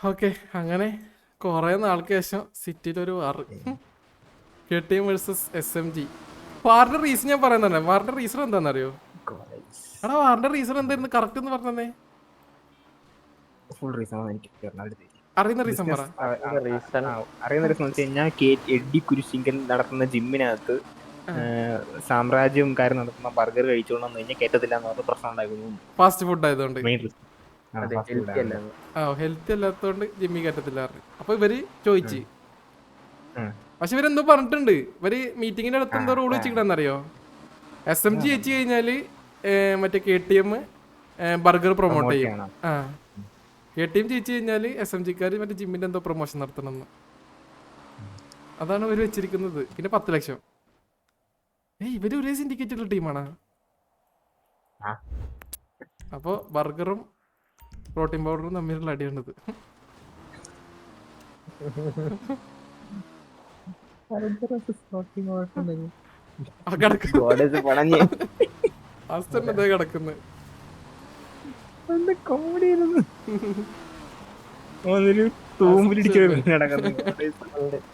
Okay, അങ്ങനെ കുറെ നാൾക്ക് ശേഷം സിറ്റിയിലൊരു വാറ് KTM വേഴ്സസ് SMG. വാറിന്റെ റീസൺ ഞാൻ പറയുന്നതന്നെ. വാറിന്റെ റീസൺ എന്താണെന്നറിയോ? എടാ, വാറിന്റെ റീസൺ എന്തായിരുന്നു കറക്റ്റ് എന്ന് പറഞ്ഞേ? ഫുൾ റീസൺ എനിക്ക് അറിയുന്ന റീസൺ പറ. അറിയുന്ന റീസൺ വെച്ച് കഴിഞ്ഞാൽ എഡ്ഡി കുരിശിങ്കൻ നടത്തുന്ന ജിമ്മിനകത്ത് സാമ്രാജ്യംകാരൻ നടത്തുന്ന ബർഗർ കഴിച്ചോണ്ട് വന്നു കഴിഞ്ഞാൽ കേട്ടത്തില്ല എന്ന് പറഞ്ഞ പ്രശ്നം ഉണ്ടായിരുന്നു. ഫാസ്റ്റ് ഫുഡ് ആയതുകൊണ്ട്. മെയിൻ റീസൺ ഹെൽത്തി അല്ലാത്തതുകൊണ്ട് ജിമ്മി കയറ്റത്തില്ല പറഞ്ഞു. അപ്പൊ ഇവര് ചോദിച്ചു, പക്ഷെ ഇവരെന്തോ പറഞ്ഞിട്ടുണ്ട്. ഇവര് മീറ്റിങ്ങിന്റെ അടുത്ത് എന്തോ റൂൾ വെച്ചിട്ടുണ്ടെന്നറിയോ? SMG വെച്ച് കഴിഞ്ഞാല് മറ്റേ KTM ബർഗർ പ്രൊമോട്ട് ചെയ്യും. KTM ജയിച്ചു കഴിഞ്ഞാല് SMGക്കാര് മറ്റേ ജിമ്മിന്റെ എന്തോ പ്രൊമോഷൻ നടത്തണമെന്ന്. അതാണ് ഇവര് വെച്ചിരിക്കുന്നത്. പിന്നെ 10 ലക്ഷം. ഇവര് ഒരേ സിൻഡിക്കേറ്റ് ഉള്ള ടീമാണ്. അപ്പൊ ബർഗറും പ്രോട്ടീൻ പൗഡറും തമ്മിലുള്ള അടിയാണത്. കിടക്കുന്നത്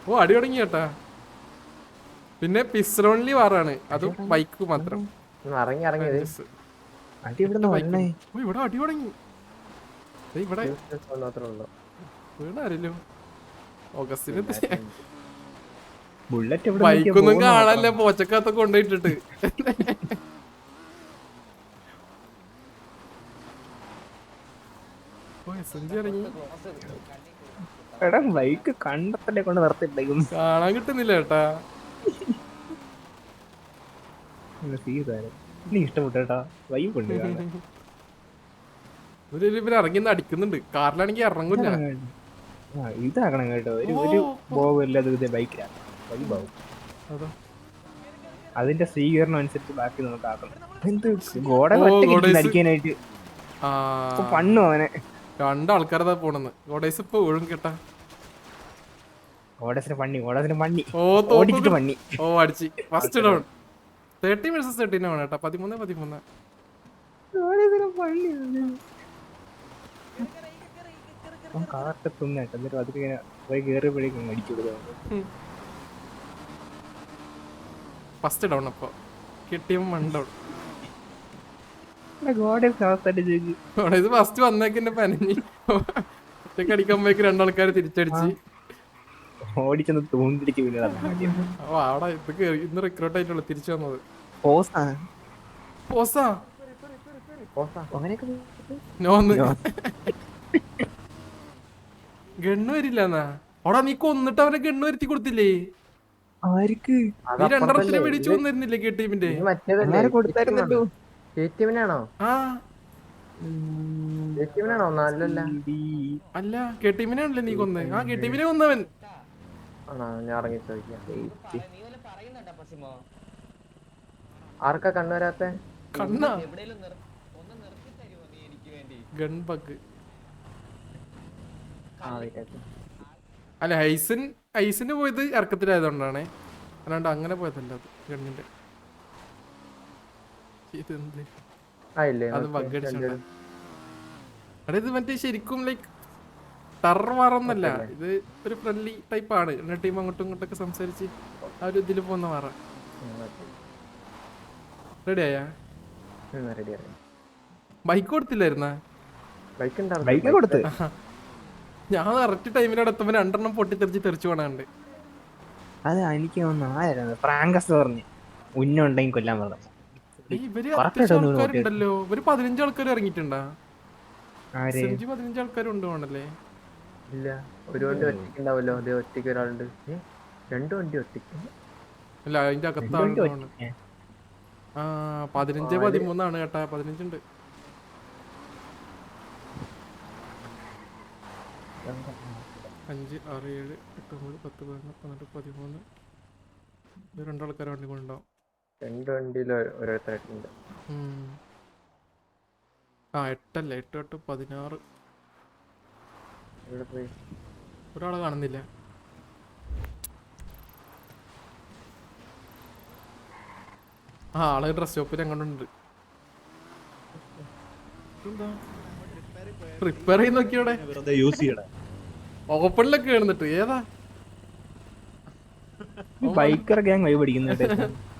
ഓ, അടി തുടങ്ങി കേട്ടാ. പിന്നെ പിസ്റ്റോൺലി വാറാണ്, അതും ബൈക്ക് മാത്രം. ഇവിടെ അടി തുടങ്ങി. ഇവിടെ വീണാരല്ലോ ഓഗസ്റ്റിന്. ബൈക്കൊന്നും കാണാനല്ല, പോച്ചക്കകത്തൊക്കെ കൊണ്ടുപോയിട്ടിട്ട്. ബൈക്ക് കണ്ടത്തല്ലേ കൊണ്ട് നിർത്തിട്ടേക്കും, കാണാൻ കിട്ടുന്നില്ല കേട്ടാ. ഇഷ്ടപ്പെട്ടേട്ടാ വൈബ് ഉണ്ട്. ഇവര് ഇറങ്ങിന്ന് അടിക്കുന്നുണ്ട്. കാറിലാണെങ്കിൽ ഇറങ്ങില്ല. ഇതാകണം കേട്ടോ, ഒരു ബോഗമില്ലാതെ ബൈക്കിലാണ് വൈബാവും. അതിന്റെ സ്വീകരണം അനുസരിച്ച് ബാക്കി നമുക്ക് ആക്കണം. അടിക്കാനായിട്ട് പണ്ണു അവനെ. രണ്ടാൾക്കാരതാ പോണെന്ന്. ഗോഡേസ് ഇപ്പൊ ഒഴുകും കേട്ടാ. ഓടസിന് പണ്ണി ഓടിച്ചിട്ട് പണ്ണി. ഓ, അടിച്ച് ഫസ്റ്റ് ഡൗൺ. 30 vs 13 ആണ് കേട്ടാ. 13-13. കാട്ടത്തുന്നേട്ടോ, എന്നിട്ട് അതിലിങ്ങനെ പോയി കയറിയപ്പോഴേക്കും അടിച്ചു കൊടുക്കും. First down. അപ്പൊ KTM 1 ഡൗൺ. ഇത് ഫസ്റ്റ് വന്നേക്കെന്നെ പനഞ്ഞി. ഒറ്റക്ക് അടിക്കുമ്പോഴേക്ക് രണ്ടാൾക്കാർ തിരിച്ചടിച്ച് ഓടിച്ചെന്ന് തൂണ്ടിടിച്ച് അവിടെ ഇത് കേറി. ഇന്ന് റിക്രൂട്ട് ആയിട്ടുള്ള തിരിച്ചു വന്നത്. ഗണ്ണ് വരില്ല എന്നാ. അവിടെ നീ കൊന്നിട്ട് അവനെ ഗണ്ണ് വരുത്തി കൊടുത്തില്ലേ? നീ 2 മേടിച്ചു കൊന്നിരുന്നില്ലേ KTMന്റെ? അല്ല, KTMനാണല്ലേ നീ കൊന്നേ? KTMനെ കൊന്നവൻ. ആർക്കാ കണ്ണുവരാത്ത? കണ്ണാ ഗൺ ബഗ്. അല്ല, ഐസിന് പോയത് ഇറക്കത്തിലായതുകൊണ്ടാണ്, അല്ലാണ്ട് അങ്ങനെ പോയതല്ല. അത് ഗണ്ണിന്റെ ഇതെന്ത് അത് ബഗ് അടിച്ചോണ്ടാ. അവിടെ ഇത് മറ്റേ ശരിക്കും ലൈക്ക് ടർവാറൊന്നല്ല. ഇത് ഒരു ഫ്രണ്ട്ലി ടൈപ്പ് ആണ്. രണ്ട് ടീം അങ്ങോട്ടും ഇങ്ങോട്ടൊക്കെ സംസാരിച്ച് ആ ഒരു ഇതിൽ പോകുന്ന വാറ. റെഡി ആയാ? ബൈക്ക് കൊടുത്തില്ലായിരുന്ന? ഞാൻ കറക്റ്റ് ടൈമിനോട് എത്തുമ്പോ 2 പൊട്ടിത്തെറിച്ച് തെറിച്ചു പോണാണ്ട്. അത് എനിക്ക് ഫ്രാങ്കസ് പറഞ്ഞു ഉന്നുണ്ടെങ്കിൽ കൊല്ലാൻ പറഞ്ഞു. ഇവര് അത്യാവശ്യം ആൾക്കാരുണ്ടല്ലോ. ഇവര് 15 ആൾക്കാർ ഇറങ്ങിയിട്ടുണ്ടാ? 15 ആൾക്കാരുണ്ട് വേണല്ലേ? ഇല്ല, ഒരു വണ്ടി ഒറ്റയ്ക്ക് ഉണ്ടാവല്ലോ. അതേ ഒറ്റയ്ക്ക് ഒരാളുണ്ട്. 2 വണ്ടി ഒറ്റയ്ക്ക് അല്ല, അതിന്റെ അകത്താണ്. 15-13 കേട്ടാ. 15 ഉണ്ട്. 5, 6, 7, 8, 9, 10, 11, 12, 13. 2 ആൾക്കാരെ വണ്ടി കൊണ്ടുണ്ടാവും. 2 വണ്ടിയിൽ ഓരോരുത്തരായിട്ടുണ്ട്. 8 അല്ലേ? 8, 8, 16. ഒരാളെ കാണുന്നില്ല. ആള് ഡ്രസ് ഷോപ്പിൽ എങ്ങോട്ടുണ്ട്? റിപ്പയർ ചെയ്ത് നോക്കിയോടെ. ഓപ്പണിലൊക്കെ കിടന്നിട്ട് ഏതാ ബൈക്കർ ഗ്യാങ് വൈ പഠിക്കുന്നുണ്ട്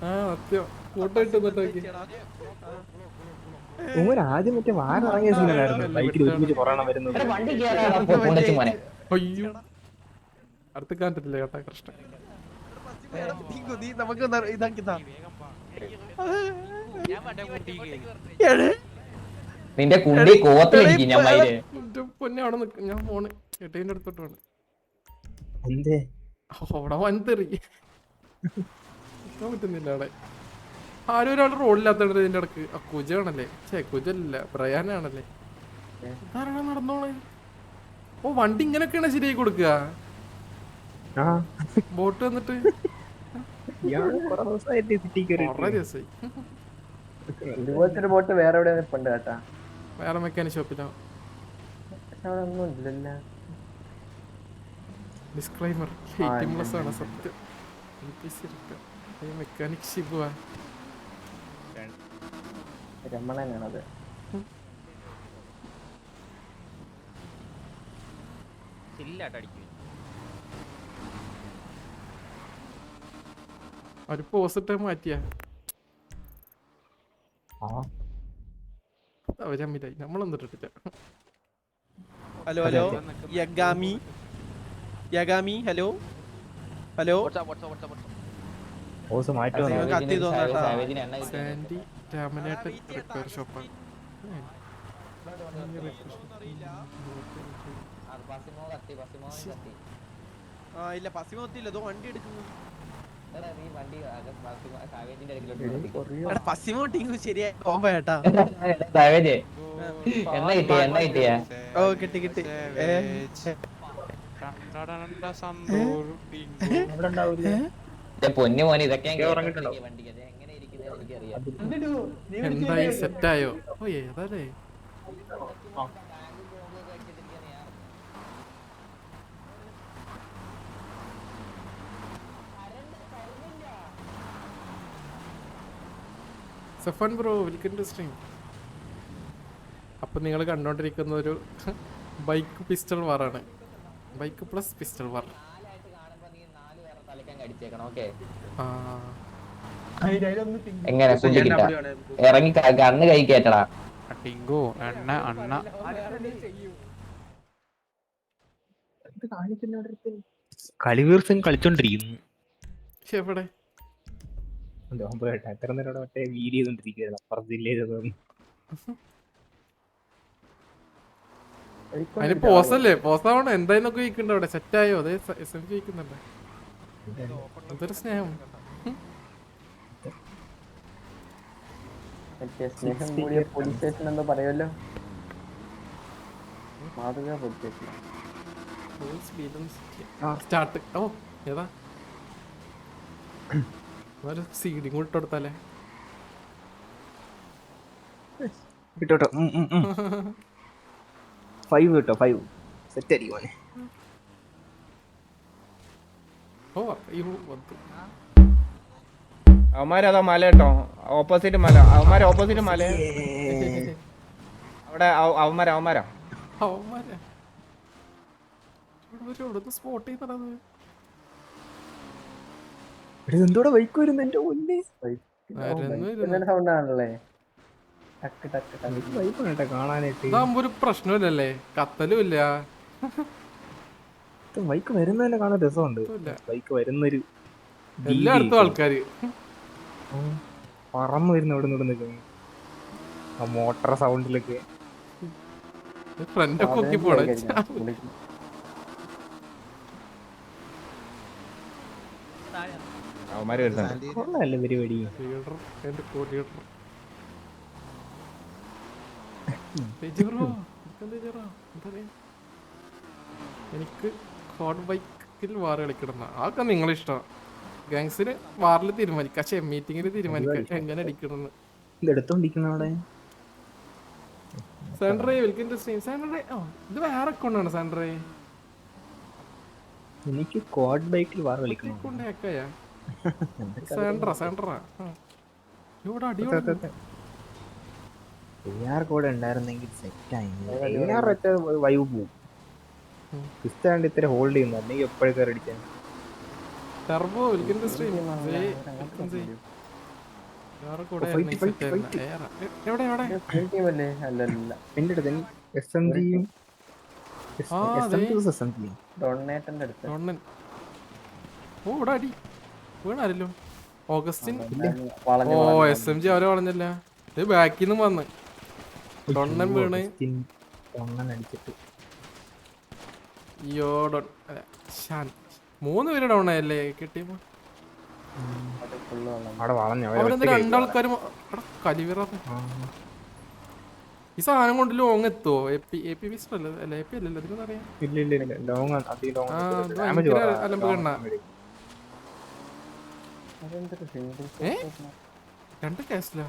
ആ സത്യം ഫോട്ടോ ഇട്ട് നോക്കി ഉമ്മൻ ആദ്യം മറ്റേ വാറിറങ്ങിയ സീനായിരുന്നു ബൈക്കിൽ ഒരുമിച്ച് കൊറോണ വരുന്നത്. അയ്യോ അടുത്ത് കാണിട്ടില്ല കേട്ടാ കൃഷ്ണ നമുക്ക് ഇതാക്കിത്താ നിന്റെ കുണ്ടി കോത്തിലിരിക്കും ഞാൻ മയില്. പൊന്നെ അവിടെ നിൽക്കും ഞാൻ ഫോണ് ചേട്ടേന്റെ അടുത്തോട്ട് വേണം എന്തേ അവിടെ വൻതെറി പറ്റുന്നില്ല അവിടെ ആരും ഒരാൾ റോഡില്ലാത്തത് ഇതിന്റെ ഇടക്ക് കുജാണല്ലേ കുജല്ല ബ്രയാനാണല്ലേ ഇതാരാണ് നടന്നോളെ ഓ വണ്ടി ഇങ്ങനൊക്കെയാണ് ശരിയായി കൊടുക്കുക ബോട്ട് വന്നിട്ട് കൊറേ ദിവസമായി ഇതുപോലത്തെ ഒരു ബോട്ട് വേറെ എവിടെ നിൽപ്പുണ്ട് കേട്ടാ. വേറെ മെക്കാനിക് ഷോപ്പിലോ പക്ഷെ അവിടെ ഒന്നും ഇല്ലല്ലോ. ഡിസ്ക്ലൈമർ പ്ലസ് ആണ് സത്യം മെക്കാനിക് ഷിബുവാ രമണനാണത്. ഒരു പോസിറ്റ് മാറ്റിയ അവരമ്മില്ലായി നമ്മളൊന്നിട്ടില്ല. ഹലോ ഹലോ യഗാമി യഗാമി ഹലോ ഹലോ കത്തി തോന്നട്ടാ. സാൻഡി രാമനേട്ടൻ റിപ്പയർ ഷോപ്പാണ്. ആ ഇല്ല പസിമ ഒത്തില്ല ഇതോ വണ്ടി എടുക്കുന്നു. പസിമ ഒട്ടിങ്ങ് ശരിയായി കോമ്പോ ചേട്ടാ. ഓ കിട്ടി കിട്ടി. പൊന്നു മോനെ ഇതൊക്കെ എന്തായി സെറ്റായോ? ഓ ഏതാലേ Safan bro welcome to stream. അപ്പം നിങ്ങൾ കണ്ടോണ്ടിരിക്കുന്ന ഒരു ബൈക്ക് പിസ്റ്റൾ വാറാണ്. Bike plus pistol war. എങ്ങനെ ഇറങ്ങി കണ്ണ് കൈ കേട്ടടാ. കളിവീർസം കളിച്ചോണ്ടിരിക്കുന്നു. എവിടെ എത്ര നേരം മറ്റേ വീഡിയോ ചെയ്തോണ്ടിരിക്കുകയാണ് അപ്പുറത്തില്ലേ. അതിന് പോസല്ലേ പോസാവണം എന്തായെന്നൊക്കെ ചോദിക്കണ്ട അവിടെ സെറ്റായോ? അതേ ചോദിക്കുന്നുണ്ട്. അതൊരു സ്നേഹം. സ്നേഹം കൂടിയ പോലീസ് സ്റ്റേഷൻ എന്ന് പറയുമല്ലോ. മാതൃക പോലീസ് സ്റ്റേഷൻ സ്റ്റാർട്ട്. ഓ ഏതാ സീഡിങ് കൂടെ ഇട്ടെടുത്താലേ കിട്ടോട്ടോ 5 കിട്ടോ 5 സെറ്റ് ആയിരിക്കും. ഓ വന്നു അവന്മാരതാ മല കേട്ടോ, ഓപ്പോസിറ്റ് മല. അവന്മാരെ ഓപ്പോസിറ്റ് മല അവിടെ. അവന്മാരാ സ്പോട്ട് ചെയ്യുന്നത്. എന്തോടെ ബൈക്ക് വരുന്നു എന്റെ മുന്നേ. സൗണ്ട് ആണല്ലേ കാണാനായിട്ട്. ഇതാകുമ്പോ ഒരു പ്രശ്നമില്ലല്ലേ, കത്തലും ഇല്ല. ബൈക്ക് വരുന്നതന്നെ കാണാൻ രസമുണ്ട്. ബൈക്ക് വരുന്നൊരു എല്ലായിടത്തും ആൾക്കാര് പറന്നു വരുന്ന ഇവിടെ നിൽക്കുന്നു. ആ മോട്ടർ സൗണ്ടിലൊക്കെ ഫ്രണ്ടൊക്കെ നോക്കി പോണേ. അവന്മാര് വരുന്നുണ്ട്. കൊള്ളാല്ലേ പരിപാടി. എനിക്ക് ഹോട്ട് ബൈക്കിൽ വാർ കളിക്കണം. അതൊക്കെ നിങ്ങളിഷ്ടം. ഗാങ്സിന് വാറിൽ തീരുമാനിക്കാം, പക്ഷെ മീറ്റിംഗിൽ തീരുമാനിക്കാം എങ്ങനെ അടിക്കണമെന്ന്. ഇതെടുത്തോണ്ടിരിക്കുന്ന അവിടെ സാൻഡ്രേ വെൽക്കം ടു സ്ട്രീം. സാൻഡ്രേ ഇത് വേറെ അക്കൗണ്ടാണ് സാൻഡ്രേ. എനിക്ക് ക്വാഡ് ബൈക്കിൽ വാർ കളിക്കണം. കൂടെ ഉണ്ടായിരുന്നെങ്കിൽ സെറ്റായി. വൈബ് പോവും. ക്രിസ്റ്റാണ്ട് ഇത്ര ഹോൾഡ് ചെയ്യുന്നു അല്ലെങ്കിൽ എപ്പോഴും കയറി അടിക്കാൻ. ടർബോ വെൽക്കം ടു സ്ട്രീം വേറെ കൂടെ fight, fight. എവിടെ എവിടെ ടീമല്ലേ? അല്ലല്ല, എന്റെ അടുത്ത് SMG-യും ആ, അതെ. SMG-യും ഡൊണേറ്റന്റെ അടുത്ത്. ഡോണ്ണൻ ഓ ഇവിടെ അടി വീണാരല്ലോ ഓഗസ്റ്റിൻ വളഞ്ഞു ഓ SMG അവരെ വളഞ്ഞല്ല ഇത് ബാക്കിൽ നിന്നും വന്ന് ഡൊണ്ണൻ വീണ് അടിച്ചിട്ട് അയ്യോ ഷാൻ 3 പേര് ഡൗൺ ആയല്ലേ കിട്ടിയപ്പോ ഫുള്ള് വെള്ളം. അവിടെ വളഞ്ഞു അവരെന്താ രണ്ടാൾക്കാരും കലിവിറ ഈ സാധനം കൊണ്ട് ലോങ് എത്തുവോ AP വിസ്റ്റർ അല്ലേ അല്ല AP അല്ലല്ലോ അതിനൊന്നും അറിയാം ഇല്ല ലോങ് ആ ഇത് ഭയങ്കര അലമ്പ് കണ്ണ അതെന്തൊരു സിംഗിൾ ഏ 2 കേസില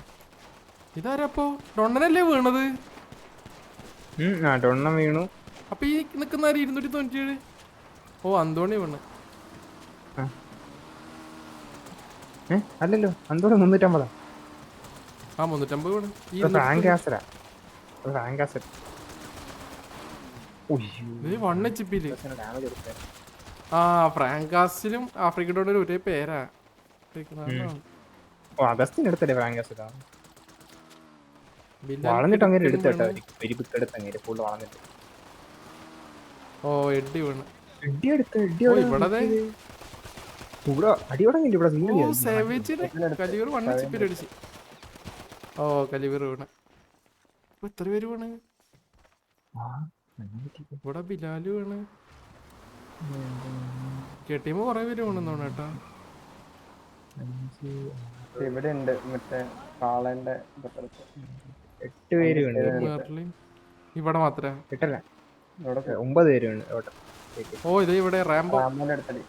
ഇതാരപ്പോ ഡൊണ്ണനല്ലേ വീണത് ഡൊണ്ണം വീണു. അപ്പൊ ഈ നിക്കുന്ന 297 ഓ അന്തോണി വീണ് അല്ലല്ലോ അന്തോടെ 350. ആ 350 വീണ് ഈ ഫ്രാങ്കാസരാ ഫ്രാങ്കാസർ. ഇത് 1 HP ല് ഡാമേജ് കൊടുക്കാൻ. ആ ഫ്രാങ്കാസിലും ആഫ്രിക്കയുടെ ഒരേ പേരാ അഗസ്റ്റിന് എടുത്തല്ലേ ഫ്രാങ്കാസരാ വളഞ്ഞിട്ട് അങ്ങനെ എടുത്തേട്ടാ ഒരു പിക്കെടുത്ത് അങ്ങനെ ഫുള്ള് വളഞ്ഞിട്ട് ഓ എഡി വീണ് ഇടി എടുത്ത് ഓ ഇവിടെ ഇവിടെ അടിയോടെ ഇവിടെ ഓ സേവേജിനെ കലിവർ 1 HP ല് അടിച്ച് ഓ കലിവർ വീണ് ഇപ്പൊ എത്ര പേര് വീണ് ഇവിടെ ബിലാല് വീണ് കെട്ടിയുമ്പോ കൊറേ പേര് വീണെന്ന് കേട്ടാ ഇവിടെ ഉണ്ട് മറ്റേ കാളന്റെ ഇതൊക്കെ. 8 പേര് വീണ്. മെർലിൻ ഇവിടെ മാത്രേ 8 അല്ല ഇവിടെ 9 പേര് വീണ് അവിടെ. ഓ ഇത് ഇവിടെ റാംബോ റാമോന്റെ അടുത്തടി.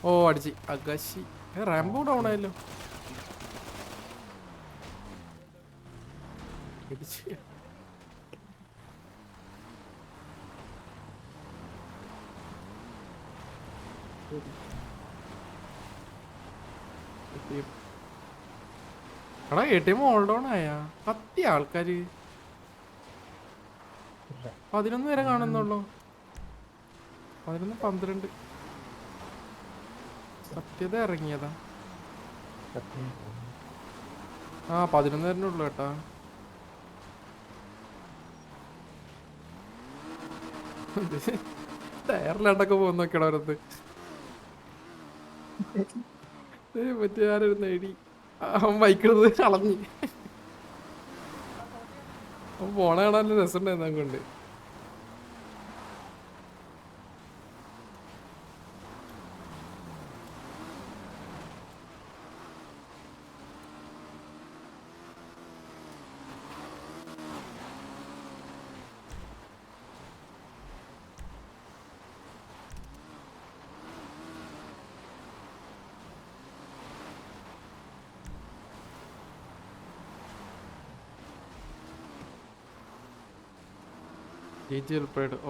ഓ അടിച്ച് അഗശി റാംബോ ഡൗൺ ആയല്ലോ ഇടിച്ച്. എടാ ATM ഓൾ ഡൗൺ ആയാ 10 ആൾക്കാര് 11 വരെ കാണുന്നുള്ളൂ 11 12 സത്യത ഇറങ്ങിയതാ ആ 11 വരെ ഉള്ളു കേട്ടാ ടയറിലാണ്ടൊക്കെ പോകുന്ന നോക്കിയടാ അവരത് മറ്റേ ആരൊരു നേടി അവൻ ബൈക്കിടുന്നത് കളഞ്ഞ് അവൻ പോണ കാണാൻ രസമുണ്ടായിരുന്നു കൊണ്ട്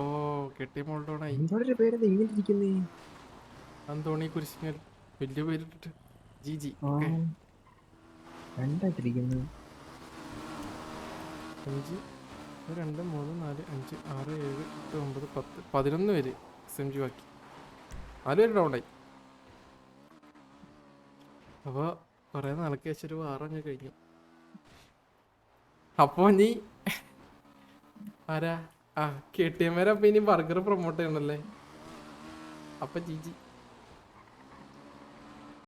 ഓ കെട്ടി മോൾഡോണായി എന്തോടെ പേരെന്താ ഇങ്ങനെ ഇരിക്കുന്നേ? അന്തോണി കുരിശിങ്ങൽ വലിയ പേരിട്ടിട്ട് ജിജി രണ്ടായിട്ടിരിക്കുന്നു. 5 2 3 4 5 6 7 8 9 10 11 പേര് SMG ബാക്കി 4 പേര് ഡൗൺ ആയി. അപ്പൊ കൊറേ നാളേക്ക് ശേഷം ഒരു വാറങ്ങ് കഴിഞ്ഞു. അപ്പൊ നീ ആരാ KTM വരെ അപ്പൊ ഇനി ബർഗർ പ്രൊമോട്ട് ചെയ്യണല്ലേ അപ്പൊ ജിജി